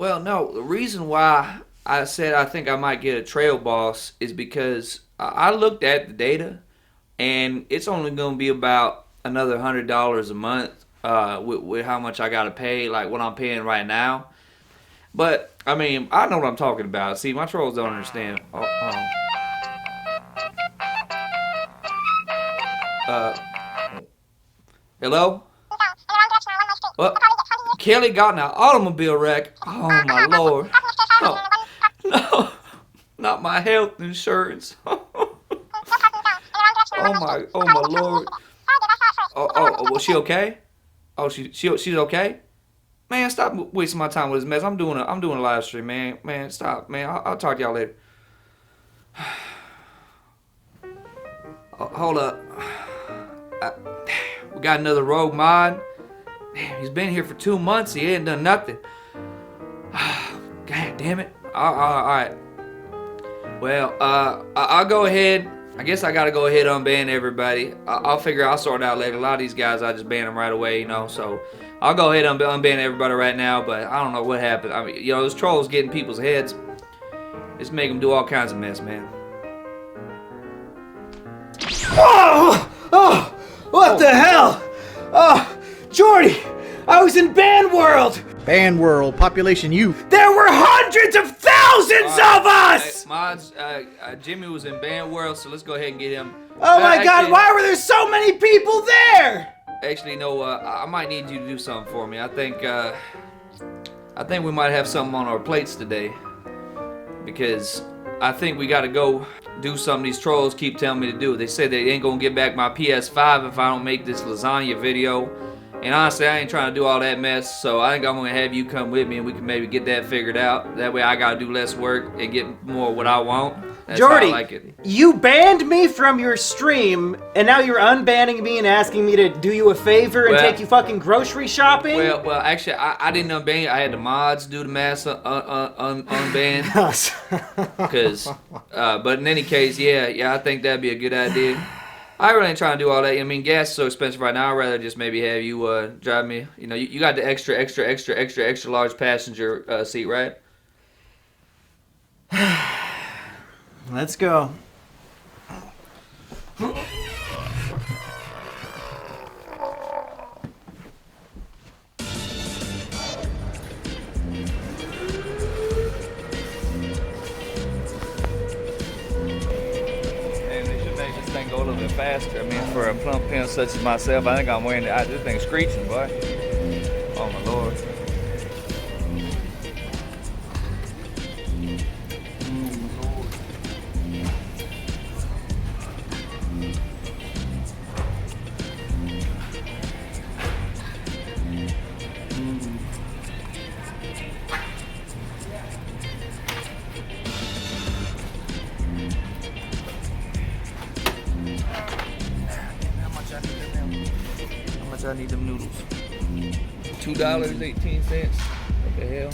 Well, no, the reason why I said I think I might get a trail boss is because I looked at the data and it's only going to be about another $100 a month with how much I got to pay, like what I'm paying right now. But I mean, I know what I'm talking about. See, my trolls don't understand. Uh, hello? Well, Kelly got in an automobile wreck. Oh my lord! Oh, no, not my health insurance. Oh my lord. Was she okay? She's okay. Man, stop wasting my time with this mess. I'm doing a live stream, man. Man, stop, man. I'll talk to y'all later. Hold up. We got another rogue mod. Damn, he's been here for 2 months. He ain't done nothing. God damn it. All right. Well, I'll go ahead. I guess I gotta go ahead and unban everybody. I'll figure. I'll sort it out later. A lot of these guys, I just ban them right away, you know. So I'll go ahead and unban everybody right now. But I don't know what happened. I mean, you know, this troll's getting people's heads. It's making them do all kinds of mess, man. Oh, what the hell? Oh, Jordy, I was in Band World. Band World, population you. There were hundreds of thousands of us! Hey, mods, Jimmy was in Band World, so let's go ahead and get him. Oh my god, why were there so many people there? Actually, no, I might need you to do something for me. I think we might have something on our plates today. Because I think we gotta go do something these trolls keep telling me to do. They say they ain't gonna get back my PS5 if I don't make this lasagna video. And honestly, I ain't trying to do all that mess, so I think I'm gonna have you come with me and we can maybe get that figured out. That way I gotta do less work and get more of what I want. That's Jordy, how I like it. you banned me from your stream, and now you're unbanning me and asking me to do you a favor and take you fucking grocery shopping? Well, actually, I didn't unban you. I had the mods do the mass unban. But in any case, yeah, I think that'd be a good idea. I really ain't trying to do all that. I mean, gas is so expensive right now. I'd rather just maybe have you drive me. You know, you got the extra large passenger seat, right? Let's go. Go a little bit faster. I mean, for a plump pimp such as myself, I think I'm wearing it. This thing's screeching, boy. Oh my lord. I need them noodles. $2.18. What the hell?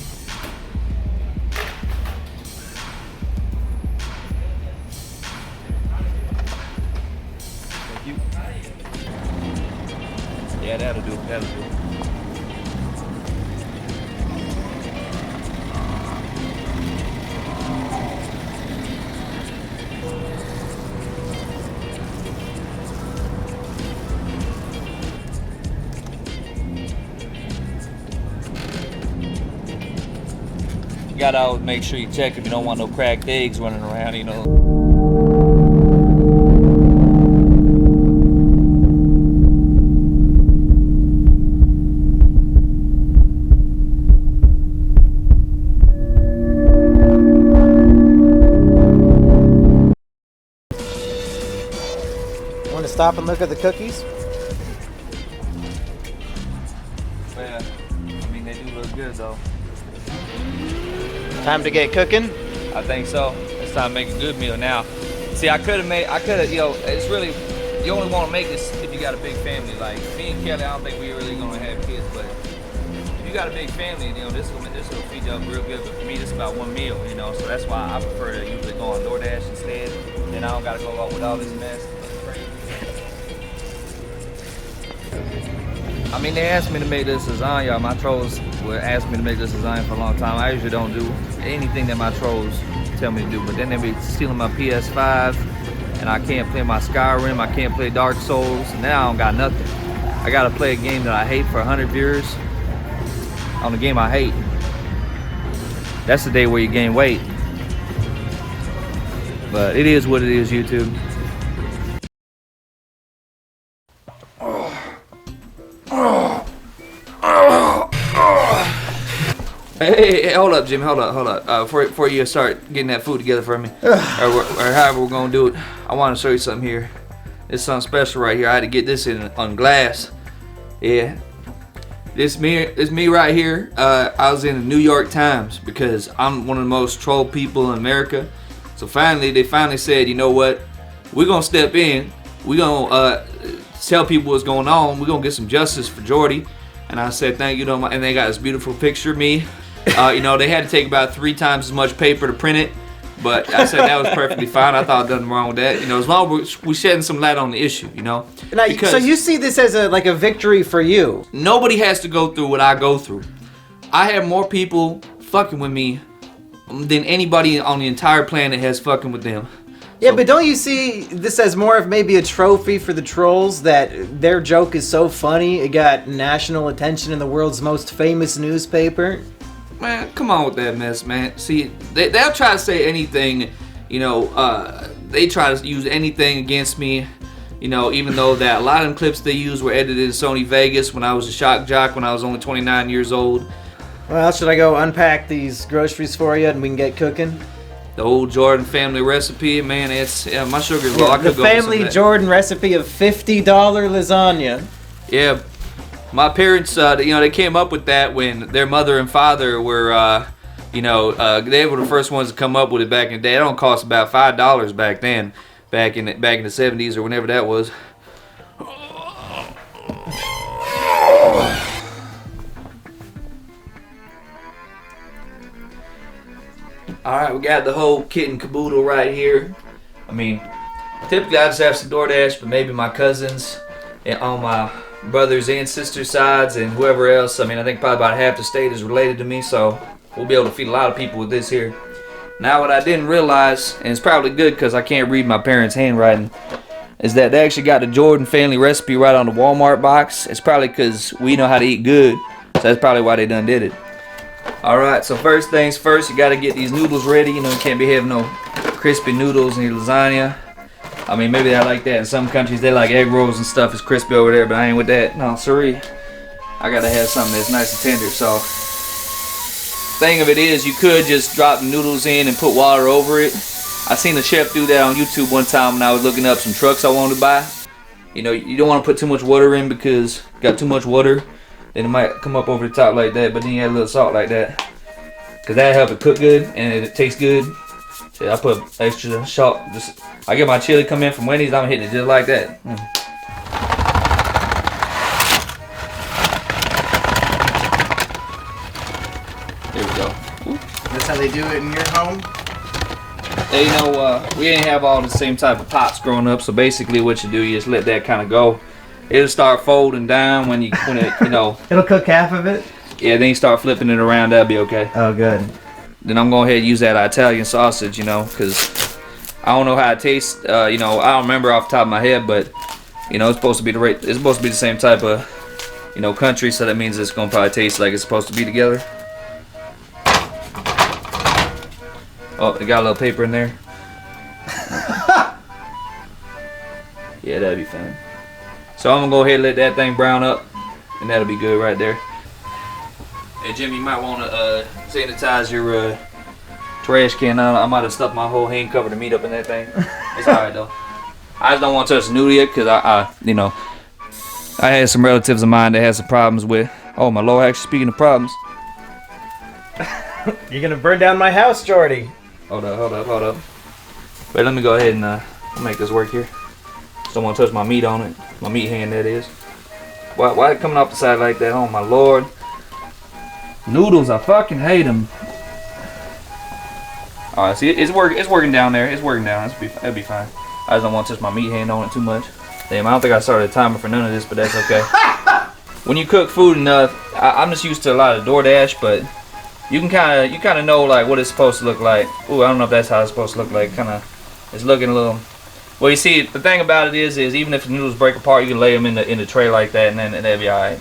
Thank you. Yeah, that'll do. That'll do. You gotta always make sure you check if you don't want no cracked eggs running around, you know. Want to stop and look at the cookies? Yeah, I mean they do look good though. Time to get cooking? I think so. It's time to make a good meal now. See, I could have, you know, it's really, you only want to make this if you got a big family. Like me and Kelly, I don't think we're really gonna have kids, but if you got a big family, you know, this will feed you up real good. But for me, this is about one meal, you know, so that's why I prefer to usually go on DoorDash instead. Then I don't gotta go out with all this mess. I I mean, they asked me to make this lasagna. My trolls were asking me to make this lasagna for a long time. I usually don't do anything that my trolls tell me to do, but then they be stealing my PS5, and I can't play my Skyrim, I can't play Dark Souls, and now I don't got nothing. I gotta play a game that I hate for 100 viewers on a game I hate. That's the day where you gain weight. But it is what it is, YouTube. Hey, hold up, Jimmy, hold up. Before you start getting that food together for me, or however we're gonna do it, I want to show you something here. It's something special right here. I had to get this in on glass. Yeah, this me right here. I was in the New York Times because I'm one of the most trolled people in America. So they finally said, you know what? We're gonna step in. We're gonna tell people what's going on. We're gonna get some justice for Jordy. And I said, thank you, and they got this beautiful picture of me. You know, they had to take about 3 times as much paper to print it, but I said that was perfectly fine. I thought nothing wrong with that. You know, as long as we're shedding some light on the issue, you know. So you see this as a victory for you? Nobody has to go through what I go through. I have more people fucking with me than anybody on the entire planet has fucking with them. Yeah, but don't you see this as more of maybe a trophy for the trolls that their joke is so funny it got national attention in the world's most famous newspaper? Man, come on with that mess, man. See, they'll try to say anything, you know, they try to use anything against me, you know, even though that a lot of them clips they used were edited in Sony Vegas when I was a shock jock when I was only 29 years old. Well, should I go unpack these groceries for you and we can get cooking? The old Jordan family recipe, man, my sugar's low. I could The go for some family of that. Jordan recipe of $50 lasagna. Yeah, my parents, you know, they came up with that when their mother and father were, you know, they were the first ones to come up with it back in the day. It don't cost about $5 back then, back in the 70s or whenever that was. Alright, we got the whole kit and caboodle right here. I mean, typically I just have some DoorDash, but maybe my cousins and on my brothers and sisters sides and whoever else. I mean, I think probably about half the state is related to me, so we'll be able to feed a lot of people with this here. Now, what I didn't realize, and it's probably good because I can't read my parents' handwriting, is that they actually got the Jordan family recipe right on the Walmart box. It's probably because we know how to eat good, so that's probably why they done did it. Alright, so first things first, you gotta get these noodles ready. You know, you can't be having no crispy noodles in your lasagna. I mean, maybe they like that in some countries. They like egg rolls and stuff. It's crispy over there, but I ain't with that. No, sorry. I gotta have something that's nice and tender. So, thing of it is, you could just drop the noodles in and put water over it. I seen a chef do that on YouTube one time when I was looking up some trucks I wanted to buy. You know, you don't want to put too much water in because you got too much water, then it might come up over the top like that. But then you add a little salt like that, cause that help it cook good and it tastes good. So I put extra salt. Just I get my chili come in from Wendy's, I'm hitting it just like that. There we go. Ooh. That's how they do it in your home? Hey, you know, we didn't have all the same type of pots growing up, so basically what you do, you just let that kind of go. It'll start folding down when it, you know. It'll cook half of it? Yeah, then you start flipping it around, that'll be okay. Oh, good. Then I'm going to go ahead and use that Italian sausage, you know, because I don't know how it tastes. You know, I don't remember off the top of my head, but, you know, it's supposed to be the same type of, you know, country, so that means it's going to probably taste like it's supposed to be together. Oh, they got a little paper in there. Yeah, that'd be fine. So I'm gonna go ahead and let that thing brown up, and that'll be good right there. Hey Jimmy, you might want to sanitize your trash can. I might have stuffed my whole hand covered of meat up in that thing. It's alright though. I just don't want to touch the noodle yet, because you know, I had some relatives of mine that had some problems with. Oh my lord, actually speaking of problems. You're gonna burn down my house, Jordy. Hold up. Wait, let me go ahead and make this work here. Just don't want to touch my meat on it. My meat hand, that is. Why it coming off the side like that? Oh my lord. Noodles, I fucking hate them. Alright, see, it's working down there. It's working down. That'll be fine. I just don't want to touch my meat hand on it too much. Damn, I don't think I started a timer for none of this, but that's okay. when you cook food enough, I'm just used to a lot of DoorDash, but you kind of know like what it's supposed to look like. Ooh, I don't know if that's how it's supposed to look like. It's looking a little. Well, you see, the thing about it is even if the noodles break apart, you can lay them in the tray like that, and they'll be alright.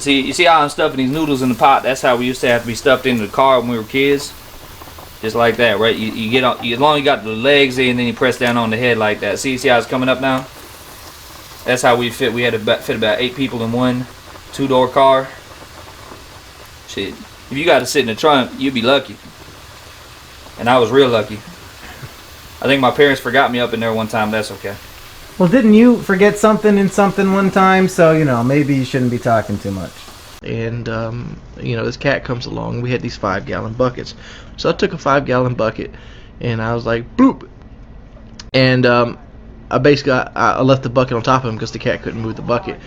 See, you see how I'm stuffing these noodles in the pot? That's how we used to have to be stuffed into the car when we were kids. Just like that, right? You get on, as long as you got the legs in, then you press down on the head like that. See how it's coming up now? That's how we fit. We had to fit about 8 people in one 2-door car. Shit, if you got to sit in the trunk, you'd be lucky. And I was real lucky. I think my parents forgot me up in there one time. That's okay. Well, didn't you forget something in something one time? So, you know, maybe you shouldn't be talking too much. And, you know, this cat comes along. We had these 5-gallon buckets. So I took a 5-gallon bucket, and I was like, bloop. And I basically I left the bucket on top of him because the cat couldn't move the bucket.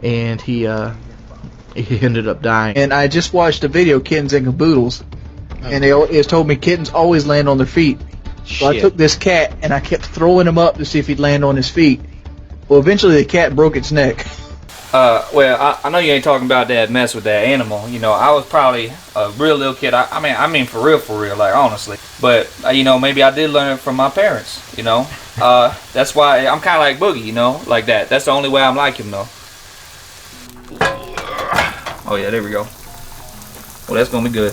And he ended up dying. And I just watched a video, Kittens and Caboodles, and it told me kittens always land on their feet. So I took this cat, and I kept throwing him up to see if he'd land on his feet. Well, eventually the cat broke its neck. Well, I know you ain't talking about that mess with that animal. You know, I was probably a real little kid. I mean, for real, like, honestly. But, you know, maybe I did learn it from my parents, you know. That's why I'm kind of like Boogie, you know, like that. That's the only way I'm like him, though. Oh, yeah, there we go. Well, that's going to be good.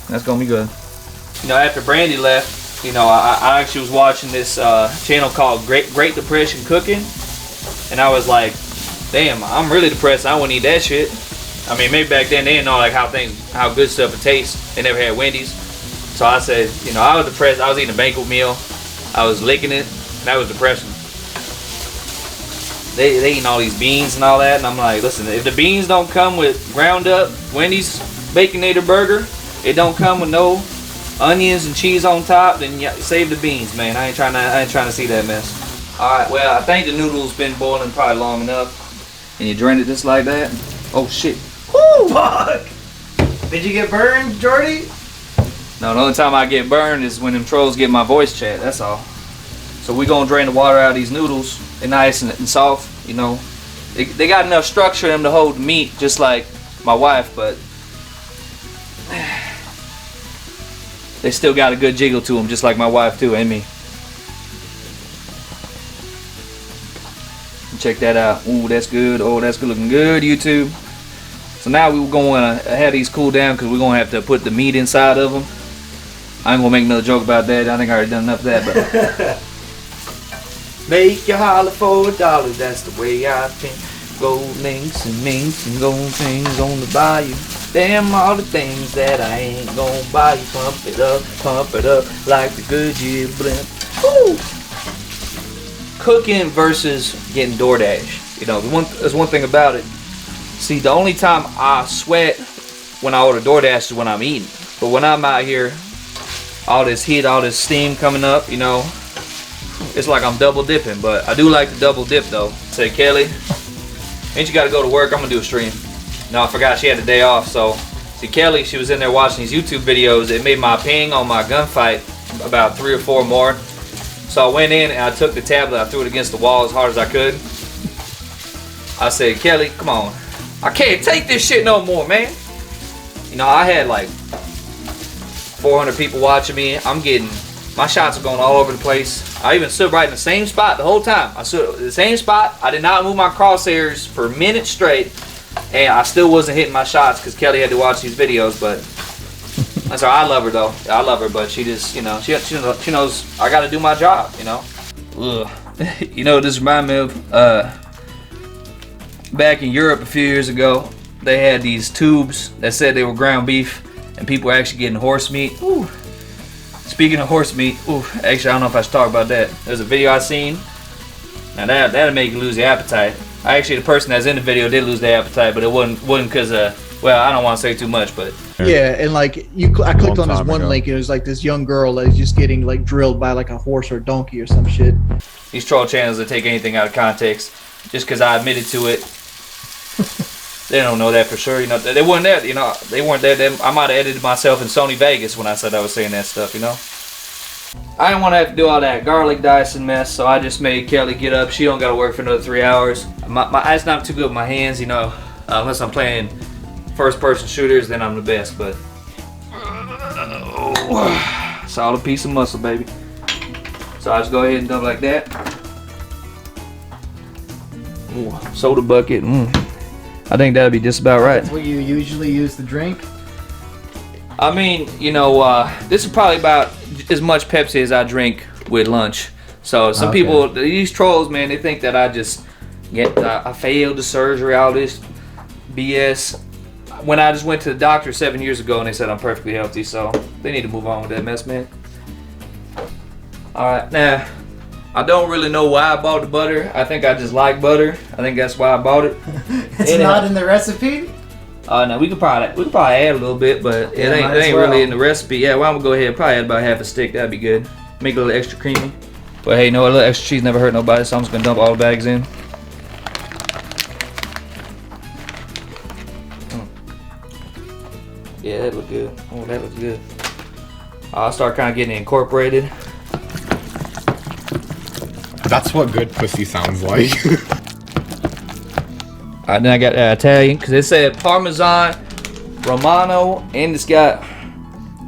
That's going to be good. You know, after Brandy left, you know, I actually was watching this channel called Great Depression Cooking. And I was like, damn, I'm really depressed. I wouldn't eat that shit. I mean, maybe back then they didn't know like how good stuff would taste. They never had Wendy's. So I said, you know, I was depressed. I was eating a banquet meal. I was licking it. That was depressing. They eating all these beans and all that. And I'm like, listen, if the beans don't come with ground up Wendy's Baconator burger, it don't come with no onions and cheese on top, then save the beans, man. I ain't trying to see that mess. Alright, well, I think the noodles been boiling probably long enough. And you drain it just like that. Oh shit. Woo! Fuck! Did you get burned, Jordy? No, the only time I get burned is when them trolls get my voice chat, that's all. So we gonna drain the water out of these noodles. They're nice and soft, you know. They got enough structure in them to hold meat, just like my wife, but they still got a good jiggle to them, just like my wife too, and me. Check that out. Ooh, that's good. Oh, that's good, looking good, YouTube. So now we're going to have these cool down because we're going to have to put the meat inside of them. I ain't going to make another joke about that. I think I already done enough of that. But make you holler for $1. That's the way I think. Gold links and minks and gold things on the bayou. Damn all the things that I ain't going to buy you. Pump it up like the Goodyear blimp. Woo! Cooking versus getting DoorDash. You know, there's one thing about it. See, the only time I sweat when I order DoorDash is when I'm eating. But when I'm out here, all this heat, all this steam coming up, you know, it's like I'm double dipping. But I do like to double dip though. Say, Kelly, ain't you got to go to work? I'm gonna do a stream. No, I forgot she had a day off. So, see, Kelly, she was in there watching these YouTube videos. It made my ping on my gunfight about 3 or 4 more. So I went in and I took the tablet, I threw it against the wall as hard as I could. I said, Kelly, come on. I can't take this shit no more, man. You know, I had like 400 people watching me. My shots are going all over the place. I even stood right in the same spot the whole time. I stood in the same spot. I did not move my crosshairs for minutes straight. And I still wasn't hitting my shots because Kelly had to watch these videos, but that's her. I love her though. I love her, but she just, you know, she knows I got to do my job, you know. Ugh. You know, this reminds me of back in Europe a few years ago. They had these tubes that said they were ground beef, and people were actually getting horse meat. Ooh. Speaking of horse meat, ooh, actually I don't know if I should talk about that. There's a video I seen. Now that'll make you lose your appetite. Actually, the person that's in the video did lose their appetite, but it wasn't because well, I don't want to say too much, but yeah, and like I clicked on this one link, and it was like this young girl that is just getting like drilled by like a horse or a donkey or some shit. These troll channels that take anything out of context, just because I admitted to it, they don't know that for sure. You know, they weren't there. You know, they weren't there. I might have edited myself in Sony Vegas when I said I was saying that stuff. You know. I didn't want to have to do all that garlic dicing mess, so I just made Kelly get up. She don't got to work for another 3 hours. My eyes not too good with my hands, you know, unless I'm playing first-person shooters, then I'm the best. But solid piece of muscle, baby. So I just go ahead and dump like that. Ooh, soda bucket. I think that'd be just about right. That's what you usually use to drink? I mean, you know, this is probably about as much Pepsi as I drink with lunch. So some people, these trolls, man, they think that I failed the surgery, all this BS. When I just went to the doctor 7 years ago and they said I'm perfectly healthy, so they need to move on with that mess, man. Alright, now, I don't really know why I bought the butter. I think I just like butter. I think that's why I bought it. It's not in the recipe? No, we could probably add a little bit, but it ain't really in the recipe. Yeah, well, I'm gonna go ahead and probably add about half a stick. That'd be good. Make it a little extra creamy. But hey, you know what? A little extra cheese never hurt nobody, so I'm just gonna dump all the bags in. Yeah, that look good. Oh, that looks good. I'll start kind of getting it incorporated. That's what good pussy sounds like. Alright, then I got Italian, because it said Parmesan, Romano, and it's got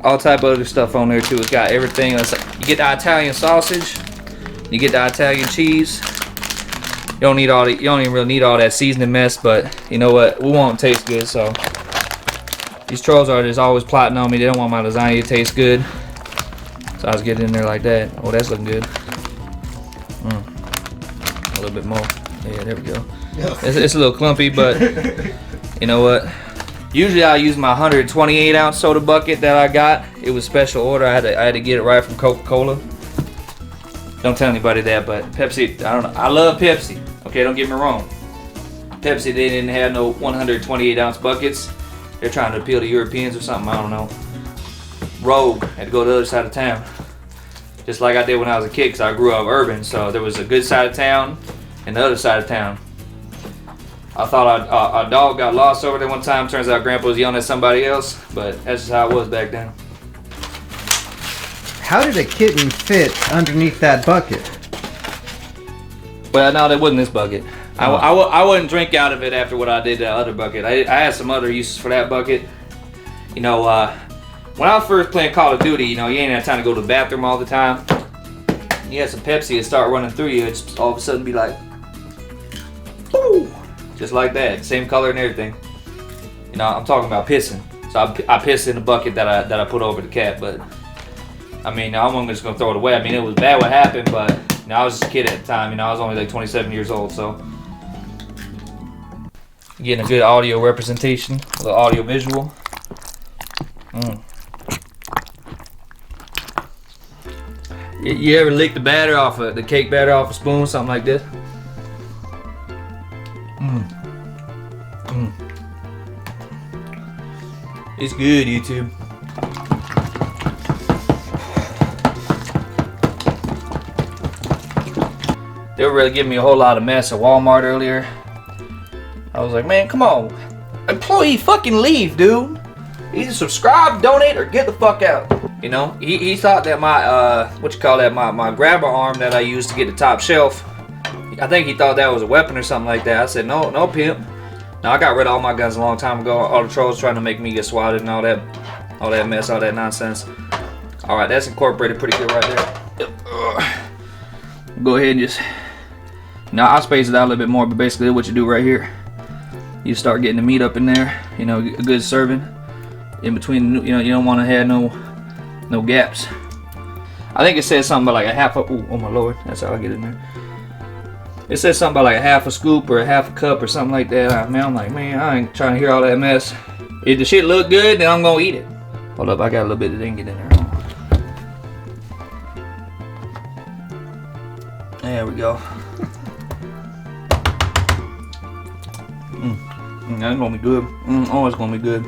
all type of other stuff on there too. It's got everything. It's like, you get the Italian sausage, you get the Italian cheese. You don't even really need all that seasoning mess, but you know what? We want it to taste good, so these trolls are just always plotting on me. They don't want my lasagna to taste good. So I was getting in there like that. Oh, that's looking good. A little bit more. Yeah, there we go. It's a little clumpy, but you know what? Usually I use my 128 ounce soda bucket that I got. It was special order. I had to get it right from Coca-Cola. Don't tell anybody that, but Pepsi, I don't know. I love Pepsi. Okay, don't get me wrong. Pepsi, they didn't have no 128 ounce buckets. They're trying to appeal to Europeans or something. I don't know. Rogue had to go to the other side of town. Just like I did when I was a kid, because I grew up urban. So there was a good side of town and the other side of town. I thought our dog got lost over there one time. Turns out Grandpa was yelling at somebody else, but that's just how it was back then. How did a kitten fit underneath that bucket? Well, no, that wasn't this bucket. I wouldn't drink out of it after what I did to that other bucket. I had some other uses for that bucket. You know, when I was first playing Call of Duty, you know, you ain't had time to go to the bathroom all the time. You had some Pepsi and start running through you, it's all of a sudden be like, woo! Just like that, same color and everything. You know, I'm talking about pissing. So I pissed in the bucket that I put over the cat, but I mean, I'm just gonna throw it away. I mean, it was bad what happened, but you know, I was just a kid at the time. You know, I was only like 27 years old, so getting a good audio representation, a little audio visual. You ever lick the batter off the cake batter off a spoon, something like this? It's good, YouTube. They were really giving me a whole lot of mess at Walmart earlier. I was like, man, come on. Employee, fucking leave, dude. Either subscribe, donate, or get the fuck out. You know, he thought that my, my grabber arm that I used to get the top shelf, I think he thought that was a weapon or something like that. I said, no, pimp. No, I got rid of all my guns a long time ago. All the trolls trying to make me get swatted and all that mess, all that nonsense. All right, that's incorporated pretty good right there. Go ahead and just, now I'll space it out a little bit more, but basically what you do right here, you start getting the meat up in there. You know, a good serving in between. You know, you don't want to have no gaps. I think it says something about like a half a, oh my lord, that's how I get in there. It says something about like a half a scoop or a half a cup or something like that. Man, I'm like, man, I ain't trying to hear all that mess. If the shit look good, then I'm gonna eat it. Hold up, I got a little bit that didn't get in there. There we go. That's gonna be good. Oh, it's gonna be good.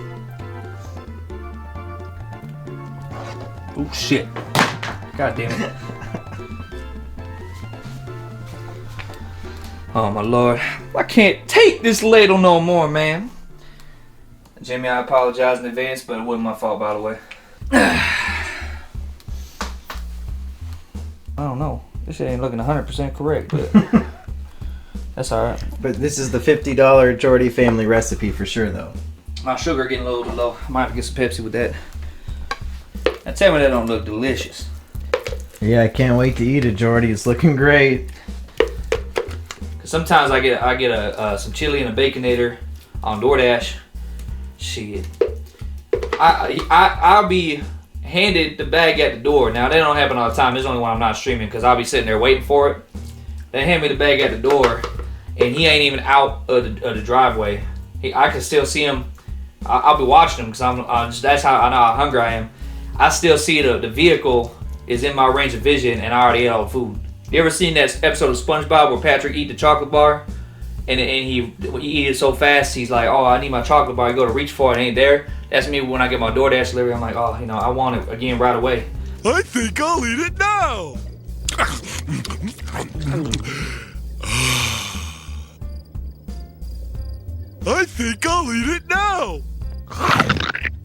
Oh shit. God damn it. Oh my lord. I can't take this ladle no more, man. Jimmy, I apologize in advance, but it wasn't my fault, by the way. don't know. This shit ain't looking 100% correct, but that's alright. But this is the $50 Jordy family recipe for sure, though. My sugar getting a little bit low. Might have to get some Pepsi with that. Now tell me that don't look delicious. Yeah, I can't wait to eat it, Jordy. It's looking great. Cause sometimes I get some chili and a baconator on DoorDash. Shit. I'll be handed the bag at the door. Now that don't happen all the time. It's only when I'm not streaming, because I'll be sitting there waiting for it. They hand me the bag at the door, and he ain't even out of the driveway. I can still see him. I'll be watching him because that's how I know how hungry I am. I still see the vehicle is in my range of vision, and I already ate all the food. You ever seen that episode of SpongeBob where Patrick eat the chocolate bar, and he eat it so fast he's like, oh, I need my chocolate bar. You go to reach for it, and it ain't there. That's me when I get my DoorDash delivery. I'm like, oh, I want it again right away. I think I'll eat it now. I think I'll eat it now.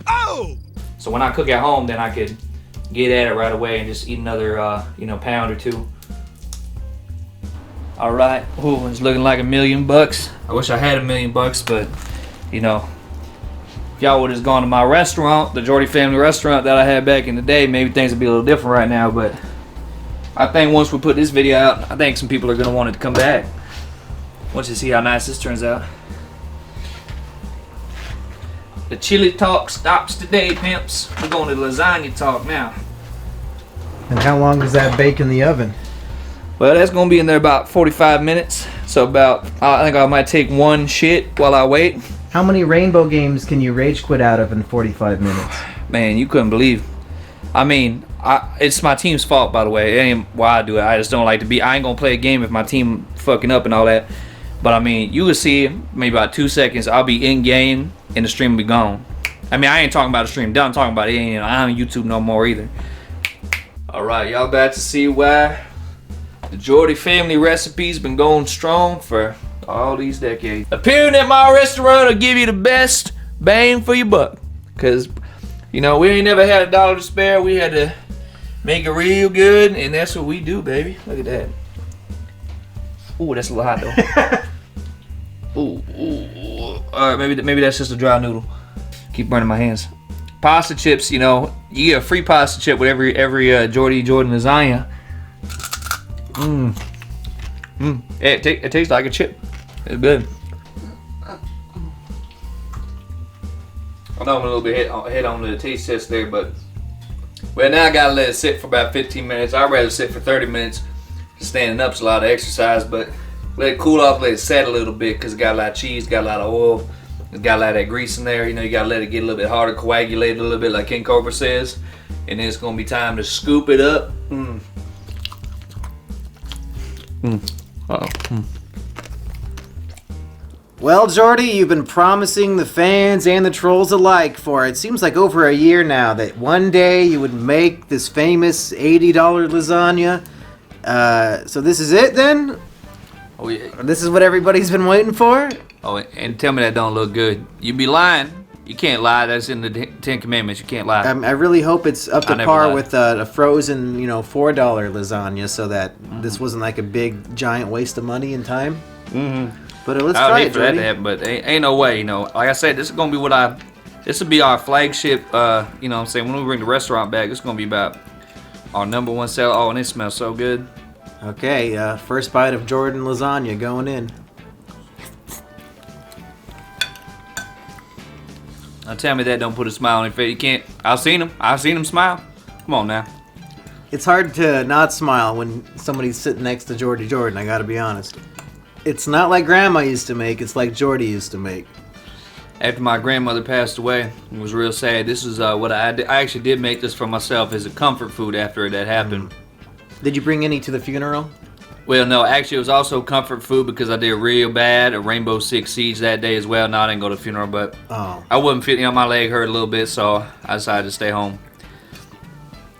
Oh! So when I cook at home, then I could get at it right away and just eat another, pound or two. All right. Ooh, it's looking like $1 million. I wish I had $1 million, but if y'all would have gone to my restaurant, the Jordy family restaurant that I had back in the day, maybe things would be a little different right now. But I think once we put this video out, I think some people are gonna want it to come back once you see how nice this turns out. The chili talk stops today, pimps. We're going to lasagna talk now. And how long does that bake in the oven? Well, that's gonna be in there about 45 minutes. So I think I might take one shit while I wait. How many rainbow games can you rage quit out of in 45 minutes? Man, you couldn't believe. I mean, it's my team's fault, by the way. It ain't why I do it. I just don't like to be. I ain't gonna play a game if my team fucking up and all that. But I mean, you will see maybe about 2 seconds. I'll be in game and the stream will be gone. I mean, I ain't talking about the stream done. I'm talking about it ain't on YouTube no more either. All right, y'all about to see why the Jordy family recipe's been going strong for all these decades. Appearing at my restaurant will give you the best bang for your buck. Cause, we ain't never had a dollar to spare. We had to make it real good, and that's what we do, baby. Look at that. Ooh, that's a little hot though. Ooh. All right, maybe that's just a dry noodle. Keep burning my hands. Pasta chips, you get a free pasta chip with every Jordy Jordan lasagna. It tastes like a chip. It's good. I know I'm a little bit hit on the taste test there, but now I gotta let it sit for about 15 minutes. I'd rather sit for 30 minutes. Standing up's a lot of exercise, but let it cool off, let it set a little bit, because it got a lot of cheese, got a lot of oil, it's got a lot of that grease in there. You gotta let it get a little bit harder, coagulate a little bit, like King Cobra says, and then it's gonna be time to scoop it up. Well, Jordy, you've been promising the fans and the trolls alike for it seems like over a year now that one day you would make this famous $80 lasagna. So this is it then? Oh yeah. This is what everybody's been waiting for? Oh, and tell me that don't look good. You be lying. You can't lie. That's in the Ten Commandments. You can't lie. I really hope it's up to I never par lied. with a frozen, $4 lasagna, so that this wasn't like a big, giant waste of money and time. But let's I would try hate it, for that Jordy. to happen, but ain't no way. Like I said, this is gonna be this will be our flagship. What I'm saying, when we bring the restaurant back, it's gonna be about our #1 seller. Oh, and it smells so good. Okay, first bite of Jordan lasagna going in. Now tell me that don't put a smile on your face. You can't. I've seen him smile. Come on now. It's hard to not smile when somebody's sitting next to Jordy Jordan, I gotta be honest. It's not like Grandma used to make, it's like Jordy used to make. After my grandmother passed away, it was real sad. This is what I did. I actually did make this for myself as a comfort food after that happened. Did you bring any to the funeral? Well, no, actually it was also comfort food because I did real bad at Rainbow Six Siege that day as well. No, I didn't go to the funeral, but I wasn't feeling, my leg hurt a little bit, so I decided to stay home.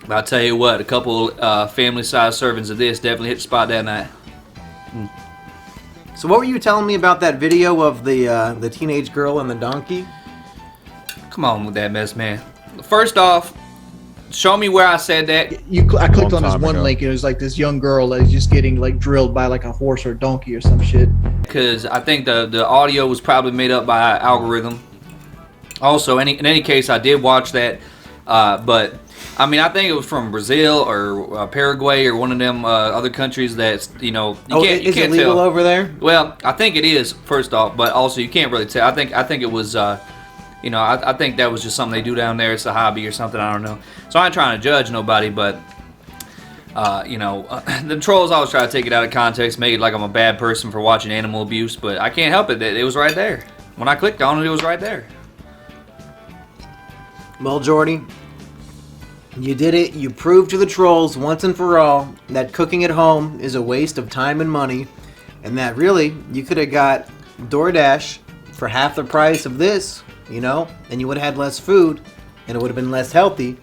But I'll tell you what, a couple family-sized servings of this definitely hit the spot that night. So what were you telling me about that video of the teenage girl and the donkey? Come on with that mess, man. First off, show me where I said that. I clicked on this time one ago. link, and it was like this young girl that is just getting like drilled by like a horse or a donkey or some shit. Because I think the audio was probably made up by an algorithm. Also, in any case, I did watch that, but I mean, I think it was from Brazil or Paraguay or one of them other countries that's you Is can't it legal tell. over there? Well, I think it is first off, but also you can't really tell. I think it was. I think that was just something they do down there. It's a hobby or something. I don't know. So I ain't trying to judge nobody, but the trolls always try to take it out of context, make it like I'm a bad person for watching animal abuse, but I can't help it. It was right there. When I clicked on it, it was right there. Well, Jordy, you did it. You proved to the trolls once and for all that cooking at home is a waste of time and money, and that really you could have got DoorDash for half the price of this, and you would have had less food, and it would have been less healthy,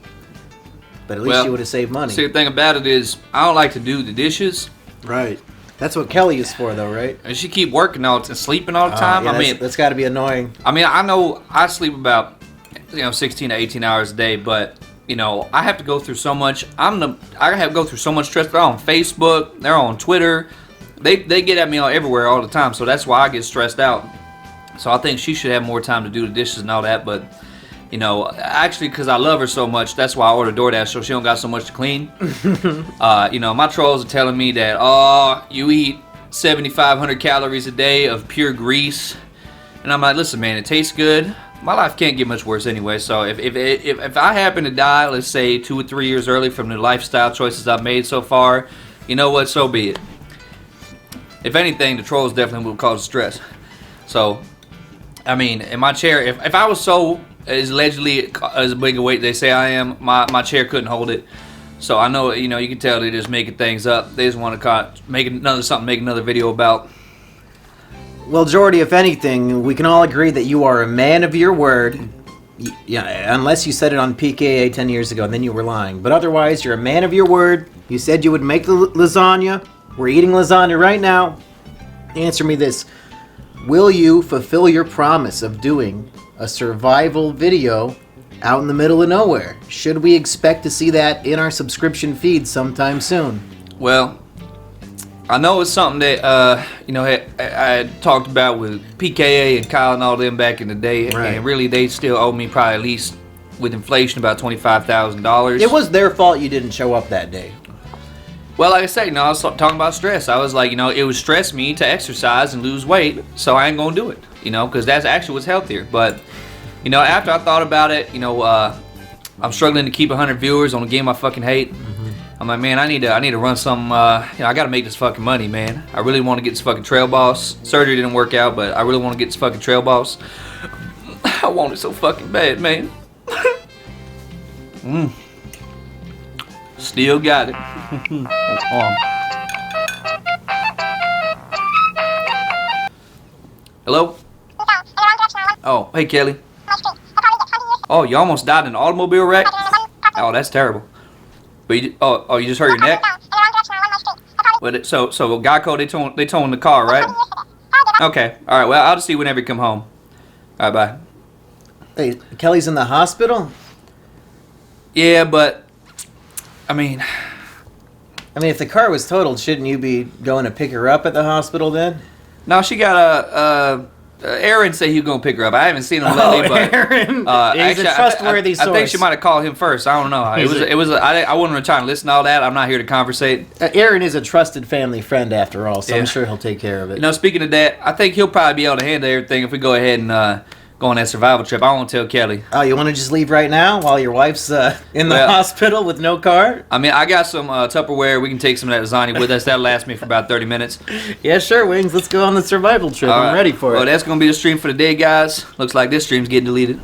but at least you would have saved money. See, the thing about it is, I don't like to do the dishes. Right. That's what Kelly is for, though, right? And she keep working all and sleeping all the time. Yeah, that's got to be annoying. I know I sleep about 16 to 18 hours a day, but I have to go through so much. I have to go through so much stress. They're on Facebook, they're on Twitter. They get at me everywhere all the time, so that's why I get stressed out. So I think she should have more time to do the dishes and all that, but actually, because I love her so much, that's why I order DoorDash, so she don't got so much to clean. My trolls are telling me that, you eat 7,500 calories a day of pure grease. And I'm like, listen, man, it tastes good. My life can't get much worse anyway, so if I happen to die, let's say 2 or 3 years early from the lifestyle choices I've made so far, you know what, so be it. If anything, the trolls definitely will cause stress. So, I mean, in my chair, if I was so as allegedly as big a weight they say I am, my chair couldn't hold it. So I know, you can tell they're just making things up. They just want to make another video about. Well, Jordy, if anything, we can all agree that you are a man of your word. Yeah, unless you said it on PKA 10 years ago, and then you were lying. But otherwise, you're a man of your word. You said you would make the lasagna. We're eating lasagna right now. Answer me this. Will you fulfill your promise of doing a survival video out in the middle of nowhere? Should we expect to see that in our subscription feed sometime soon? Well, I know it's something that I had talked about with PKA and Kyle and all them back in the day, Right. and really they still owe me probably at least with inflation about $25,000. It was their fault you didn't show up that day. Well, like I said, I was talking about stress. I was like, it would stress me to exercise and lose weight, so I ain't gonna do it, because that's actually what's healthier. But, after I thought about it, I'm struggling to keep 100 viewers on a game I fucking hate. I'm like, man, I need to run some. I gotta make this fucking money, man. I really want to get this fucking Trail Boss. Surgery didn't work out, but I really want to get this fucking Trail Boss. I want it so fucking bad, man. Still got it. Hello? Oh, hey, Kelly. Oh, you almost died in an automobile wreck? Oh, that's terrible. But you just hurt your neck? But so Geico, they towing the car, right? Okay. All right. Well, I'll just see whenever you come home. All right. Bye. Hey, Kelly's in the hospital? Yeah, but I mean, if the car was totaled, shouldn't you be going to pick her up at the hospital then? no, she got Aaron said he was gonna pick her up. I haven't seen him lately, but Aaron. He's actually, a trustworthy source. I think she might have called him first. I don't know. I wasn't trying to listen to all that. I'm not here to conversate. Aaron is a trusted family friend after all, so Yeah. I'm sure he'll take care of it. Speaking of that, I think he'll probably be able to handle everything if we go ahead and go on that survival trip. I won't tell Kelly. Oh, you want to just leave right now while your wife's in the Well- hospital with no car? I mean, I got some Tupperware. We can take some of that lasagna with us. That'll last me for about 30 minutes. Yeah, sure, Wings. Let's go on the survival trip. All I'm right. ready for Well, it. that's going to be the stream for the day, guys. Looks like this stream's getting deleted.